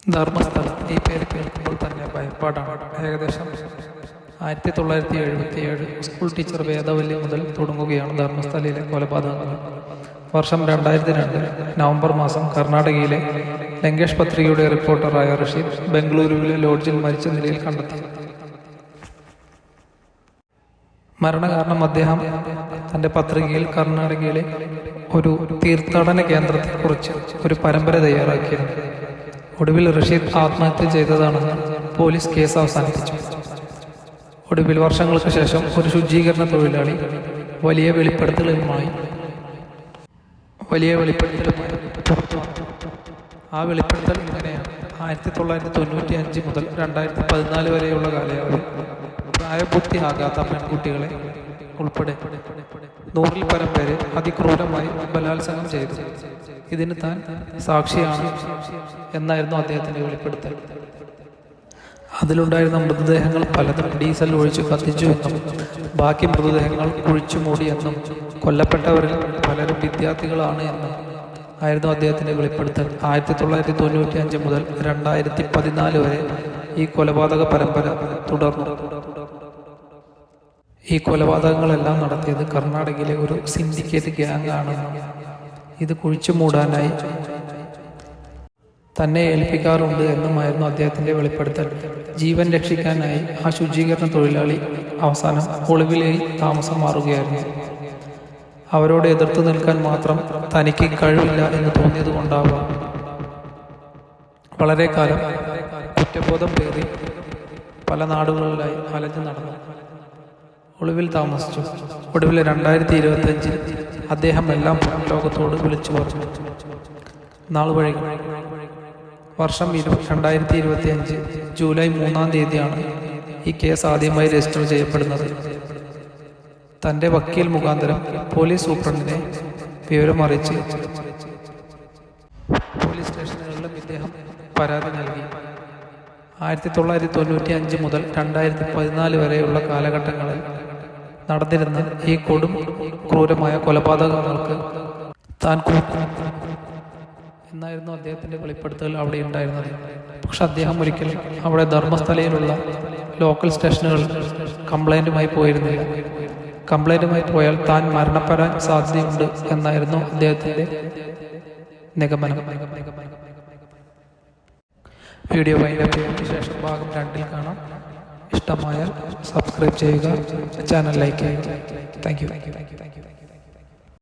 ധർമ്മസ്ഥലം ഈ പേര് കേൾക്കുമ്പോൾ തന്നെ ഭയപ്പാടാണ്. ഏകദേശം 1977 സ്കൂൾ ടീച്ചർ വേദവല്ലി മുതൽ തുടങ്ങുകയാണ് ധർമ്മസ്ഥലയിലെ കൊലപാതകങ്ങൾ. വർഷം 2002 നവംബർ മാസം കർണാടകയിലെ ലങ്കേഷ് പത്രികയുടെ റിപ്പോർട്ടറായ റഷീദ് ബംഗളൂരുവിലെ ലോഡ്ജിൽ മരിച്ച നിലയിൽ കണ്ടെത്തി. മരണകാരണം അദ്ദേഹം തൻ്റെ പത്രികയിൽ കർണാടകയിലെ ഒരു തീർത്ഥാടന കേന്ദ്രത്തെക്കുറിച്ച് ഒരു പരമ്പര തയ്യാറാക്കിയിരുന്നു. ഒടുവിൽ റഷീദ് ആത്മഹത്യ ചെയ്തതാണെന്ന് പോലീസ് കേസ് അവസാനിപ്പിച്ചു. ഒടുവിൽ വർഷങ്ങൾക്ക് ശേഷം ഒരു ശുചീകരണ തൊഴിലാളി വലിയ വെളിപ്പെടുത്തലുമായി ആ വെളിപ്പെടുത്തൽ ഇങ്ങനെയാണ്: 1995 മുതൽ 2014 വരെയുള്ള കാലയളവിൽ പ്രായപൂർത്തിയാകാത്ത പെൺകുട്ടികളെ ഉൾപ്പെടെ 100-ൽ പരം പേരെ അതിക്രൂരമായി ബലാത്സംഗം ചെയ്തു. ഇതിന് താൻ സാക്ഷിയാണ് എന്നായിരുന്നു അദ്ദേഹത്തിൻ്റെ വെളിപ്പെടുത്തൽ. അതിലുണ്ടായിരുന്ന മൃതദേഹങ്ങൾ പലതും ഡീസൽ ഒഴിച്ചു കത്തിച്ചുവെന്നും ബാക്കി മൃതദേഹങ്ങൾ കുഴിച്ചു മൂടിയെന്നും കൊല്ലപ്പെട്ടവരിൽ പലരും വിദ്യാർത്ഥികളാണ് എന്നും ആയിരുന്നു അദ്ദേഹത്തിൻ്റെ വെളിപ്പെടുത്തൽ. 1995 മുതൽ 2014 വരെ ഈ കൊലപാതക പരമ്പര തുടർന്നു. ഈ കൊലപാതകങ്ങളെല്ലാം നടത്തിയത് കർണാടകയിലെ ഒരു സിൻഡിക്കേറ്റ് ഗ്യാങ് ആണെന്നും ഇത് കുഴിച്ചു മൂടാനായി തന്നെ ഏൽപ്പിക്കാറുണ്ട് എന്നുമായിരുന്നു അദ്ദേഹത്തിൻ്റെ വെളിപ്പെടുത്തൽ. ജീവൻ രക്ഷിക്കാനായി ആ ശുചീകരണ തൊഴിലാളി അവസാനം ഒളിവിലായി താമസം മാറുകയായിരുന്നു. അവരോട് എതിർത്ത് നിൽക്കാൻ മാത്രം തനിക്ക് കഴിവില്ല എന്ന് തോന്നിയത് കൊണ്ടാവാം വളരെ കാലം കുറ്റബോധം പേറി പല നാടുകളിലായി അലഞ്ഞു നടന്നു ഒളിവിൽ താമസിച്ചു. ഒടുവിൽ 2025 അദ്ദേഹം എല്ലാം ലോകത്തോട് വിളിച്ചു പറഞ്ഞു. നാൾ വഴി വർഷം 2025 ജൂലൈ 3-ാം തീയതിയാണ് ഈ കേസ് ആദ്യമായി രജിസ്റ്റർ ചെയ്യപ്പെടുന്നത്. തൻ്റെ വക്കീൽ മുഖാന്തരം പോലീസ് സൂപ്രണ്ടിനെ വിവരം അറിയിച്ച് പോലീസ് സ്റ്റേഷനുകളിലും ഇദ്ദേഹം പരാതി നൽകി. 1995 മുതൽ 2014 വരെയുള്ള കാലഘട്ടങ്ങളിൽ നടന്നിരുന്ന ഈ കൊടും ക്രൂരമായ കൊലപാതകങ്ങൾക്ക് താൻ എന്നായിരുന്നു അദ്ദേഹത്തിൻ്റെ വെളിപ്പെടുത്തൽ അവിടെ ഉണ്ടായിരുന്നത്. പക്ഷെ അദ്ദേഹം ഒരിക്കലും അവിടെ ധർമ്മസ്ഥലയിലുള്ള ലോക്കൽ സ്റ്റേഷനുകളിൽ കംപ്ലൈൻറ്റുമായി പോയിരുന്നില്ല. കംപ്ലൈൻറ്റുമായി പോയാൽ താൻ മരണപ്പെടാൻ സാധ്യതയുണ്ട് എന്നായിരുന്നു അദ്ദേഹത്തിൻ്റെ നിഗമനം. വീഡിയോ വൈൻഡപ്പ് ശേഷം ഭാഗം 2-ൽ കാണാം. ഇഷ്ടമായാൽ സബ്സ്ക്രൈബ് ചെയ്യുക, ചാനൽ ലൈക്ക് ചെയ്യുക. Thank you.